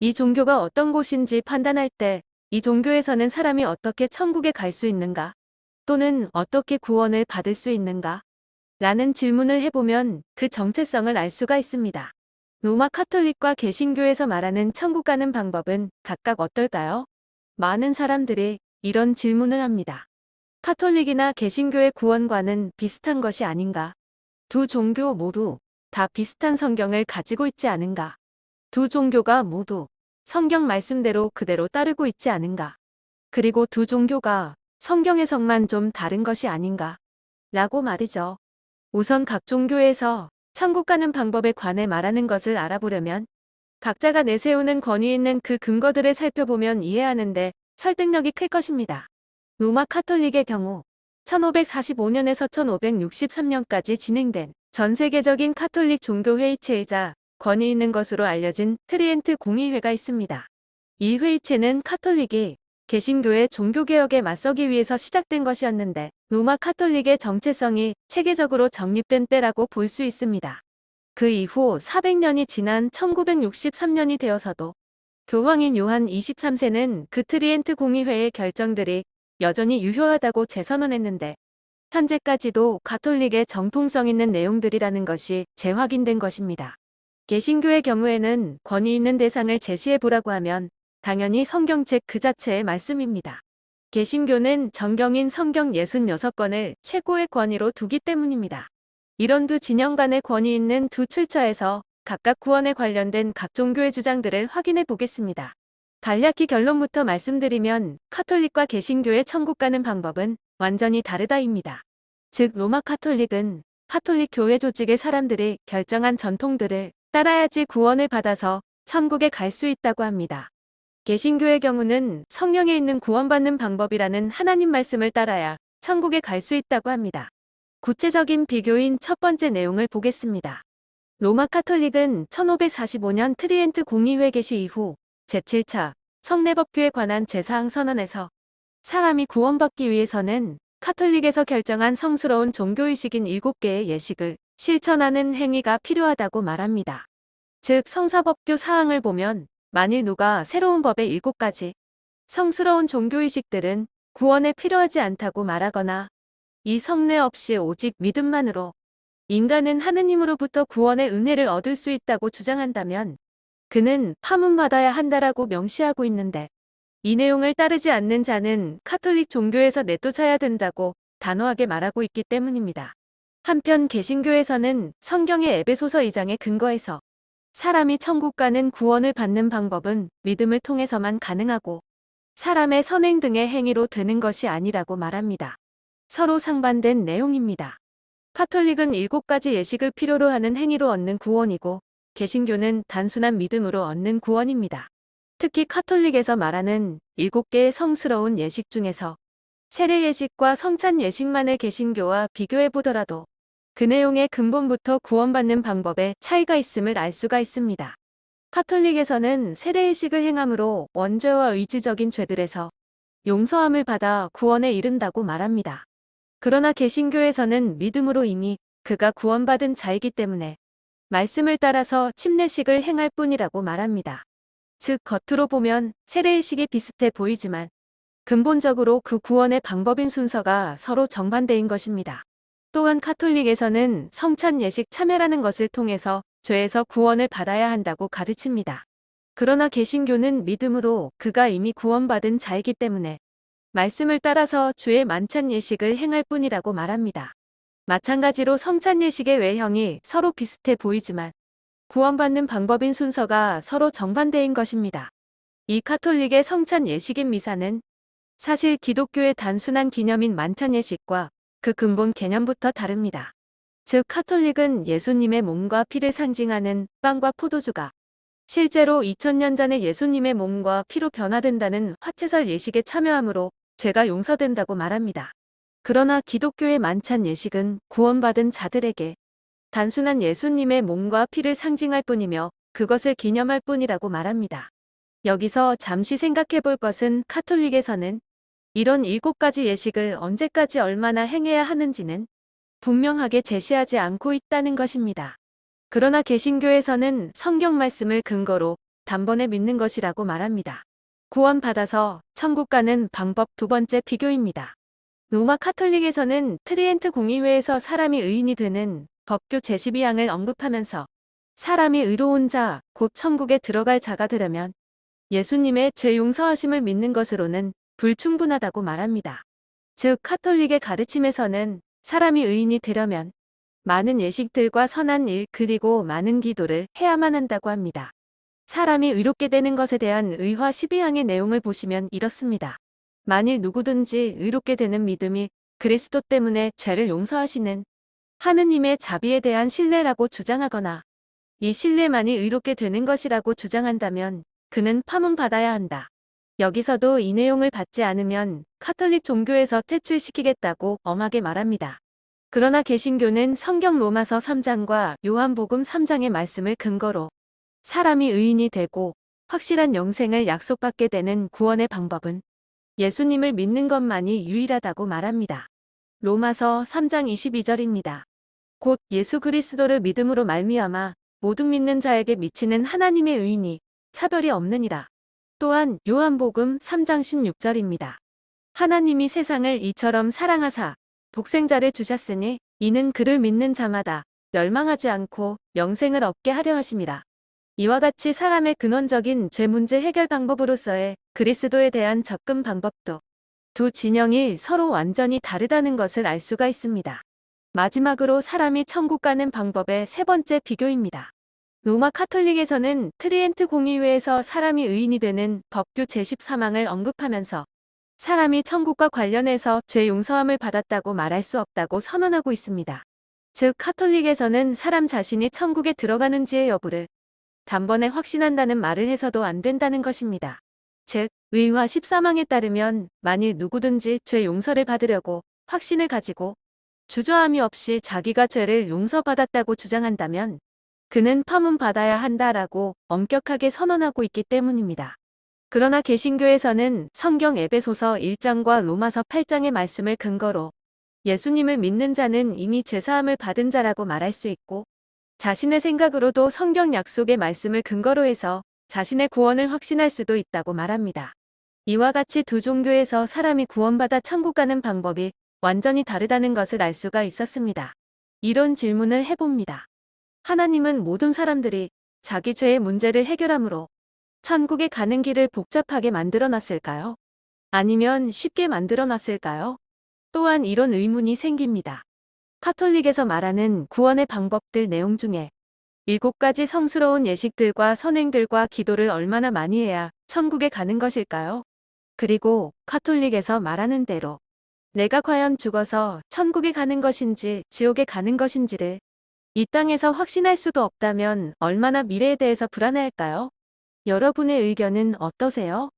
이 종교가 어떤 곳인지 판단할 때 이 종교에서는 사람이 어떻게 천국에 갈 수 있는가? 또는 어떻게 구원을 받을 수 있는가? 라는 질문을 해보면 그 정체성을 알 수가 있습니다. 로마 카톨릭과 개신교에서 말하는 천국 가는 방법은 각각 어떨까요? 많은 사람들이 이런 질문을 합니다. 카톨릭이나 개신교의 구원과는 비슷한 것이 아닌가? 두 종교 모두 다 비슷한 성경을 가지고 있지 않은가? 두 종교가 모두 성경 말씀대로 그대로 따르고 있지 않은가? 그리고 두 종교가 성경 해석만 좀 다른 것이 아닌가? 라고 말이죠. 우선 각 종교에서 천국 가는 방법에 관해 말하는 것을 알아보려면 각자가 내세우는 권위 있는 그 근거들을 살펴보면 이해하는데 설득력이 클 것입니다. 로마 카톨릭의 경우 1545년에서 1563년까지 진행된 전 세계적인 카톨릭 종교 회의체이자 권위 있는 것으로 알려진 트리엔트 공의회가 있습니다. 이 회의체는 카톨릭이 개신교의 종교개혁에 맞서기 위해서 시작된 것이었는데 로마 카톨릭의 정체성이 체계적으로 정립된 때라고 볼 수 있습니다. 그 이후 400년이 지난 1963년이 되어서도 교황인 요한 23세는 그 트리엔트 공의회의 결정들이 여전히 유효하다고 재선언했는데 현재까지도 가톨릭의 정통성 있는 내용들이라는 것이 재확인된 것입니다. 개신교의 경우에는 권위 있는 대상을 제시해 보라고 하면 당연히 성경책 그 자체의 말씀입니다. 개신교는 정경인 성경 66권을 최고의 권위로 두기 때문입니다. 이런 두 진영 간의 권위 있는 두 출처에서 각각 구원에 관련된 각 종교의 주장들을 확인해 보겠습니다. 간략히 결론부터 말씀드리면 카톨릭과 개신교의 천국 가는 방법은 완전히 다르다입니다. 즉 로마 카톨릭은 카톨릭 교회 조직의 사람들이 결정한 전통들을 따라야지 구원을 받아서 천국에 갈 수 있다고 합니다. 개신교의 경우는 성경에 있는 구원받는 방법이라는 하나님 말씀을 따라야 천국에 갈 수 있다고 합니다. 구체적인 비교인 첫 번째 내용을 보겠습니다. 로마 카톨릭은 1545년 트리엔트 공의회 개시 이후 제7차 성례법규에 관한 제사항 선언에서 사람이 구원받기 위해서는 카톨릭에서 결정한 성스러운 종교의식인 7개의 예식을 실천하는 행위가 필요하다고 말합니다. 즉 성사법규 사항을 보면 만일 누가 새로운 법의 7가지 성스러운 종교의식들은 구원에 필요하지 않다고 말하거나 이 성례 없이 오직 믿음만으로 인간은 하느님으로부터 구원의 은혜를 얻을 수 있다고 주장한다면 그는 파문받아야 한다라고 명시하고 있는데 이 내용을 따르지 않는 자는 카톨릭 종교에서 내쫓아야 된다고 단호하게 말하고 있기 때문입니다. 한편 개신교에서는 성경의 에베소서 2장에 근거해서 사람이 천국 가는 구원을 받는 방법은 믿음을 통해서만 가능하고 사람의 선행 등의 행위로 되는 것이 아니라고 말합니다. 서로 상반된 내용입니다. 카톨릭은 7가지 예식을 필요로 하는 행위로 얻는 구원이고 개신교는 단순한 믿음으로 얻는 구원입니다. 특히 카톨릭에서 말하는 7개의 성스러운 예식 중에서 세례 예식과 성찬 예식만을 개신교와 비교해 보더라도 그 내용의 근본부터 구원받는 방법에 차이가 있음을 알 수가 있습니다. 카톨릭에서는 세례 예식을 행함으로 원죄와 의지적인 죄들에서 용서함을 받아 구원에 이른다고 말합니다. 그러나 개신교에서는 믿음으로 이미 그가 구원받은 자이기 때문에 말씀을 따라서 침례식을 행할 뿐이라고 말합니다. 즉 겉으로 보면 세례의식이 비슷해 보이지만 근본적으로 그 구원의 방법인 순서가 서로 정반대인 것입니다. 또한 카톨릭에서는 성찬 예식 참여라는 것을 통해서 죄에서 구원을 받아야 한다고 가르칩니다. 그러나 개신교는 믿음으로 그가 이미 구원받은 자이기 때문에 말씀을 따라서 주의 만찬 예식을 행할 뿐이라고 말합니다. 마찬가지로 성찬 예식의 외형이 서로 비슷해 보이지만 구원받는 방법인 순서가 서로 정반대인 것입니다. 이 카톨릭의 성찬 예식인 미사는 사실 기독교의 단순한 기념인 만찬 예식과 그 근본 개념부터 다릅니다. 즉 카톨릭은 예수님의 몸과 피를 상징하는 빵과 포도주가 실제로 2000년 전에 예수님의 몸과 피로 변화된다는 화채설 예식에 참여함으로 죄가 용서된다고 말합니다. 그러나 기독교의 만찬 예식은 구원받은 자들에게 단순한 예수님의 몸과 피를 상징할 뿐이며 그것을 기념할 뿐이라고 말합니다. 여기서 잠시 생각해 볼 것은 카톨릭에서는 이런 7가지 예식을 언제까지 얼마나 행해야 하는지는 분명하게 제시하지 않고 있다는 것입니다. 그러나 개신교에서는 성경 말씀을 근거로 단번에 믿는 것이라고 말합니다. 구원받아서 천국 가는 방법 두 번째 비교입니다. 로마 카톨릭에서는 트리엔트 공의회에서 사람이 의인이 되는 법규 제12항을 언급하면서 사람이 의로운 자, 곧 천국에 들어갈 자가 되려면 예수님의 죄 용서하심을 믿는 것으로는 불충분하다고 말합니다. 즉, 카톨릭의 가르침에서는 사람이 의인이 되려면 많은 예식들과 선한 일 그리고 많은 기도를 해야만 한다고 합니다. 사람이 의롭게 되는 것에 대한 의화 12항의 내용을 보시면 이렇습니다. 만일 누구든지 의롭게 되는 믿음이 그리스도 때문에 죄를 용서하시는 하느님의 자비에 대한 신뢰라고 주장하거나 이 신뢰만이 의롭게 되는 것이라고 주장한다면 그는 파문받아야 한다. 여기서도 이 내용을 받지 않으면 카톨릭 종교에서 퇴출시키겠다고 엄하게 말합니다. 그러나 개신교는 성경 로마서 3장과 요한복음 3장의 말씀을 근거로 사람이 의인이 되고 확실한 영생을 약속받게 되는 구원의 방법은 예수님을 믿는 것만이 유일하다고 말합니다. 로마서 3장 22절입니다. 곧 예수 그리스도를 믿음으로 말미암아 모든 믿는 자에게 미치는 하나님의 의인이 차별이 없느니라. 또한 요한복음 3장 16절입니다. 하나님이 세상을 이처럼 사랑하사 독생자를 주셨으니 이는 그를 믿는 자마다 멸망하지 않고 영생을 얻게 하려 하심이라. 이와 같이 사람의 근원적인 죄 문제 해결 방법으로서의 그리스도에 대한 접근 방법도 두 진영이 서로 완전히 다르다는 것을 알 수가 있습니다. 마지막으로 사람이 천국 가는 방법의 세 번째 비교입니다. 로마 카톨릭에서는 트리엔트 공의회에서 사람이 의인이 되는 법규 제13항을 언급하면서 사람이 천국과 관련해서 죄 용서함을 받았다고 말할 수 없다고 선언하고 있습니다. 즉, 카톨릭에서는 사람 자신이 천국에 들어가는지의 여부를 단번에 확신한다는 말을 해서도 안 된다는 것입니다. 즉, 의화 13항에 따르면 만일 누구든지 죄 용서를 받으려고 확신을 가지고 주저함이 없이 자기가 죄를 용서받았다고 주장한다면 그는 파문받아야 한다라고 엄격하게 선언하고 있기 때문입니다. 그러나 개신교에서는 성경 에베소서 1장과 로마서 8장의 말씀을 근거로 예수님을 믿는 자는 이미 죄사함을 받은 자라고 말할 수 있고 자신의 생각으로도 성경 약속의 말씀을 근거로 해서 자신의 구원을 확신할 수도 있다고 말합니다. 이와 같이 두 종교에서 사람이 구원받아 천국 가는 방법이 완전히 다르다는 것을 알 수가 있었습니다. 이런 질문을 해봅니다. 하나님은 모든 사람들이 자기 죄의 문제를 해결함으로 천국에 가는 길을 복잡하게 만들어 놨을까요? 아니면 쉽게 만들어 놨을까요? 또한 이런 의문이 생깁니다. 카톨릭에서 말하는 구원의 방법들 내용 중에 7가지 성스러운 예식들과 선행들과 기도를 얼마나 많이 해야 천국에 가는 것일까요? 그리고 카톨릭에서 말하는 대로 내가 과연 죽어서 천국에 가는 것인지 지옥에 가는 것인지를 이 땅에서 확신할 수도 없다면 얼마나 미래에 대해서 불안해할까요? 여러분의 의견은 어떠세요?